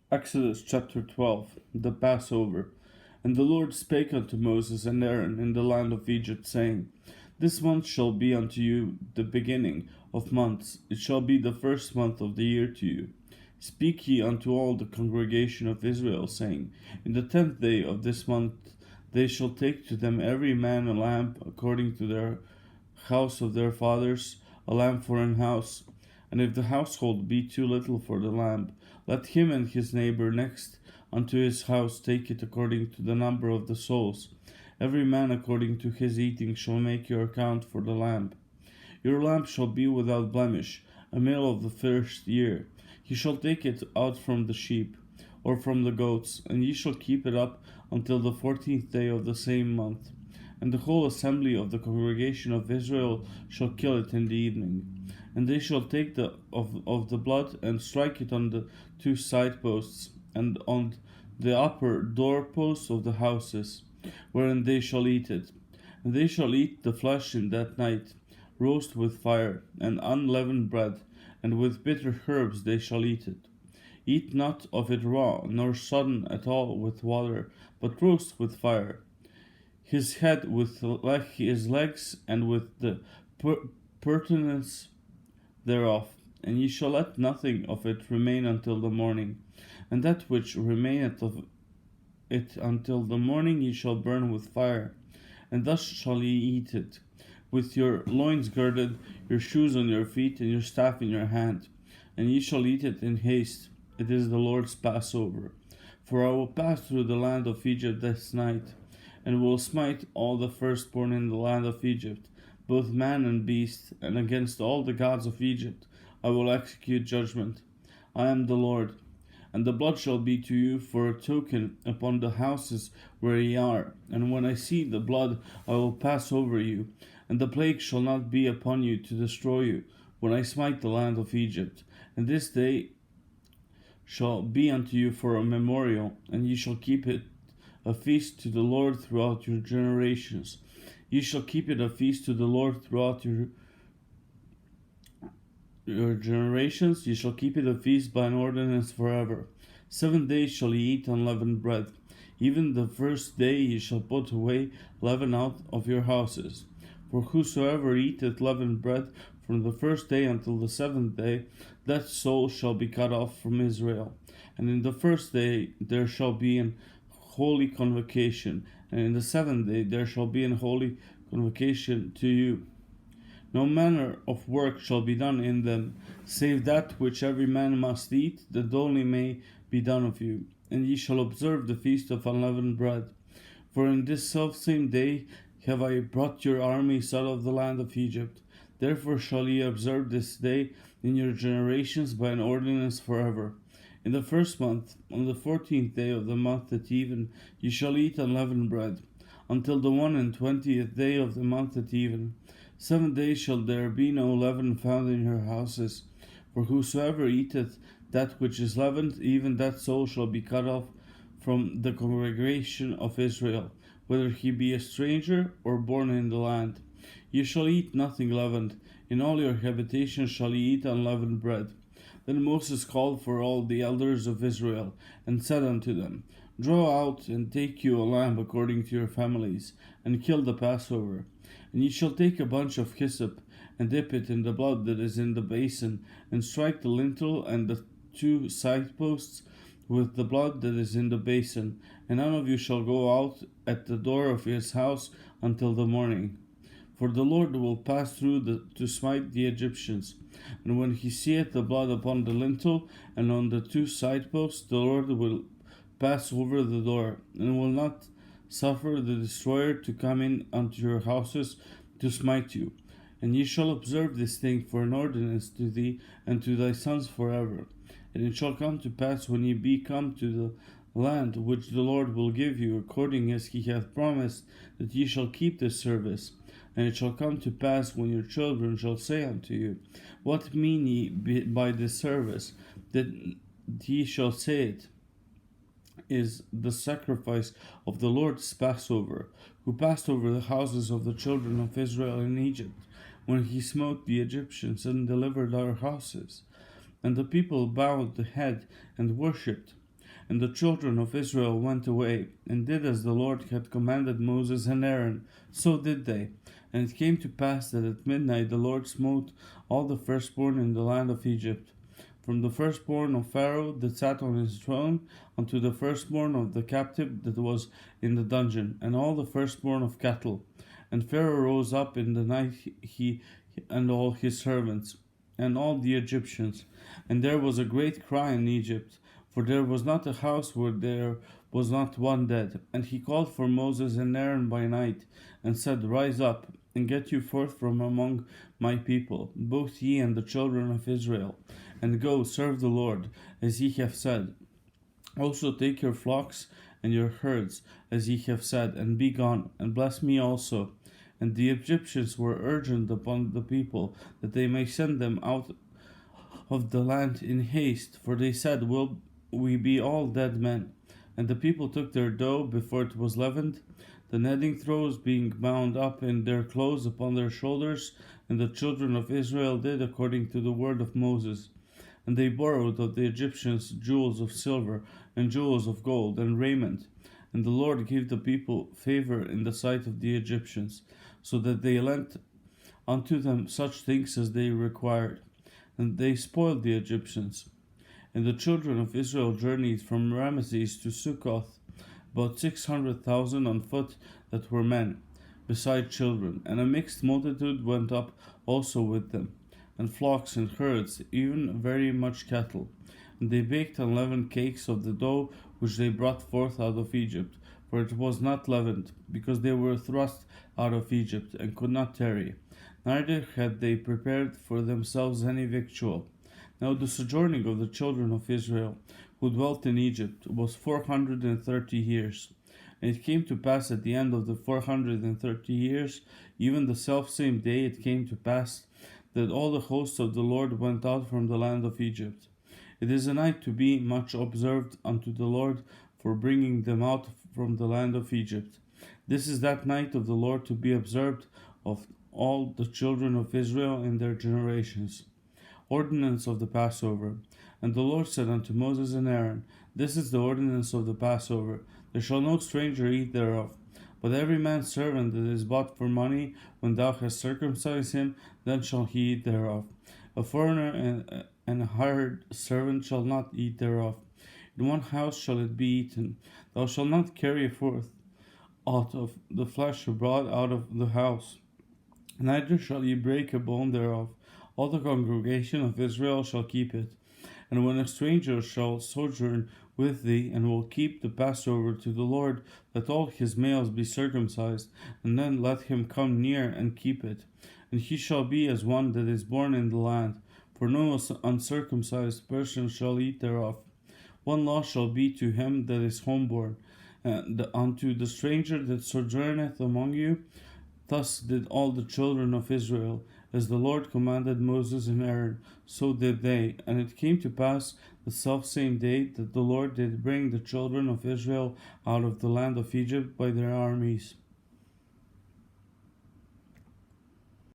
Exodus chapter 12. The Passover. And the Lord spake unto Moses and Aaron in the land of Egypt, saying, This month shall be unto you the beginning of months. It shall be the first month of the year to you. Speak ye unto all the congregation of Israel, saying, In the 10th day of this month they shall take to them every man a lamb according to their house of their fathers, a lamb for an house. And if the household be too little for the lamb, let him and his neighbor next unto his house take it according to the number of the souls. Every man according to his eating shall make your account for the lamb. Your lamb shall be without blemish, a male of the first year. He shall take it out from the sheep, or from the goats, and ye shall keep it up until the 14th day of the same month. And the whole assembly of the congregation of Israel shall kill it in the evening. And they shall take of the blood and strike it on the two side posts and on the upper door posts of the houses, wherein they shall eat it. And they shall eat the flesh in that night, roast with fire, and unleavened bread, and with bitter herbs they shall eat it. Eat not of it raw, nor sodden at all with water, but roast with fire. His head with his legs, and with the pertinence thereof, and ye shall let nothing of it remain until the morning. And that which remaineth of it until the morning ye shall burn with fire. And thus shall ye eat it, with your loins girded, your shoes on your feet, and your staff in your hand. And ye shall eat it in haste. It is the Lord's Passover. For I will pass through the land of Egypt this night, and will smite all the firstborn in the land of Egypt, both man and beast, and against all the gods of Egypt I will execute judgment. I am the Lord. And the blood shall be to you for a token upon the houses where ye are. And when I see the blood, I will pass over you, and the plague shall not be upon you to destroy you, when I smite the land of Egypt. And this day shall be unto you for a memorial, and ye shall keep it a feast to the Lord throughout your generations. Ye shall keep it a feast to the Lord throughout your generations. Ye shall keep it a feast by an ordinance forever. 7 days shall ye eat unleavened bread. Even the first day ye shall put away leaven out of your houses. For whosoever eateth leavened bread from the first day until the 7th day, that soul shall be cut off from Israel. And in the first day there shall be an holy convocation, and in the 7th day there shall be an holy convocation to you. No manner of work shall be done in them, save that which every man must eat, that only may be done of you. And ye shall observe the feast of unleavened bread. For in this selfsame day have I brought your armies out of the land of Egypt. Therefore shall ye observe this day in your generations by an ordinance forever. In the first month, on the 14th day of the month at even, ye shall eat unleavened bread, until the 21st day of the month at even. 7 days shall there be no leaven found in your houses. For whosoever eateth that which is leavened, even that soul shall be cut off from the congregation of Israel, whether he be a stranger or born in the land. Ye shall eat nothing leavened. In all your habitations shall ye eat unleavened bread. Then Moses called for all the elders of Israel, and said unto them, Draw out and take you a lamb according to your families, and kill the Passover. And ye shall take a bunch of hyssop, and dip it in the blood that is in the basin, and strike the lintel and the two side posts with the blood that is in the basin. And none of you shall go out at the door of his house until the morning. For the Lord will pass through to smite the Egyptians. And when he seeth the blood upon the lintel and on the two side posts, the Lord will pass over the door, and will not suffer the destroyer to come in unto your houses to smite you. And ye shall observe this thing for an ordinance to thee and to thy sons forever. And it shall come to pass when ye be come to the land which the Lord will give you, according as he hath promised, that ye shall keep this service. And it shall come to pass when your children shall say unto you, What mean ye by this service? That ye shall say it is the sacrifice of the Lord's Passover, who passed over the houses of the children of Israel in Egypt, when he smote the Egyptians and delivered our houses. And the people bowed the head and worshipped. And the children of Israel went away, and did as the Lord had commanded Moses and Aaron. So did they. And it came to pass that at midnight the Lord smote all the firstborn in the land of Egypt, from the firstborn of Pharaoh that sat on his throne, unto the firstborn of the captive that was in the dungeon, and all the firstborn of cattle. And Pharaoh rose up in the night, he and all his servants, and all the Egyptians. And there was a great cry in Egypt, for there was not a house where there was not one dead. And he called for Moses and Aaron by night, and said, Rise up, and get you forth from among my people, both ye and the children of Israel, and go serve the Lord, as ye have said. Also take your flocks and your herds, as ye have said, and be gone, and bless me also. And the Egyptians were urgent upon the people, that they may send them out of the land in haste, for they said, Will we be all dead men? And the people took their dough before it was leavened, the kneading throws being bound up in their clothes upon their shoulders, and the children of Israel did according to the word of Moses. And they borrowed of the Egyptians jewels of silver, and jewels of gold, and raiment. And the Lord gave the people favor in the sight of the Egyptians, so that they lent unto them such things as they required. And they spoiled the Egyptians. And the children of Israel journeyed from Ramesses to Succoth, about 600,000 on foot that were men, beside children. And a mixed multitude went up also with them, and flocks and herds, even very much cattle. And they baked unleavened cakes of the dough which they brought forth out of Egypt, for it was not leavened, because they were thrust out of Egypt, and could not tarry. Neither had they prepared for themselves any victual. Now the sojourning of the children of Israel, who dwelt in Egypt, was 430 years. And it came to pass at the end of the 430 years, even the selfsame day it came to pass, that all the hosts of the Lord went out from the land of Egypt. It is a night to be much observed unto the Lord for bringing them out from the land of Egypt. This is that night of the Lord to be observed of all the children of Israel in their generations. Ordinance of the Passover. And the Lord said unto Moses and Aaron, This is the ordinance of the Passover. There shall no stranger eat thereof. But every man's servant that is bought for money, when thou hast circumcised him, then shall he eat thereof. A foreigner and a hired servant shall not eat thereof. In one house shall it be eaten. Thou shalt not carry forth aught of the flesh abroad out of the house, neither shall ye break a bone thereof. All the congregation of Israel shall keep it. And when a stranger shall sojourn with thee, and will keep the Passover to the Lord, let all his males be circumcised, and then let him come near and keep it. And he shall be as one that is born in the land, for no uncircumcised person shall eat thereof. One law shall be to him that is homeborn, and unto the stranger that sojourneth among you. Thus did all the children of Israel, as the Lord commanded Moses and Aaron, so did they. And it came to pass the selfsame day that the Lord did bring the children of Israel out of the land of Egypt by their armies.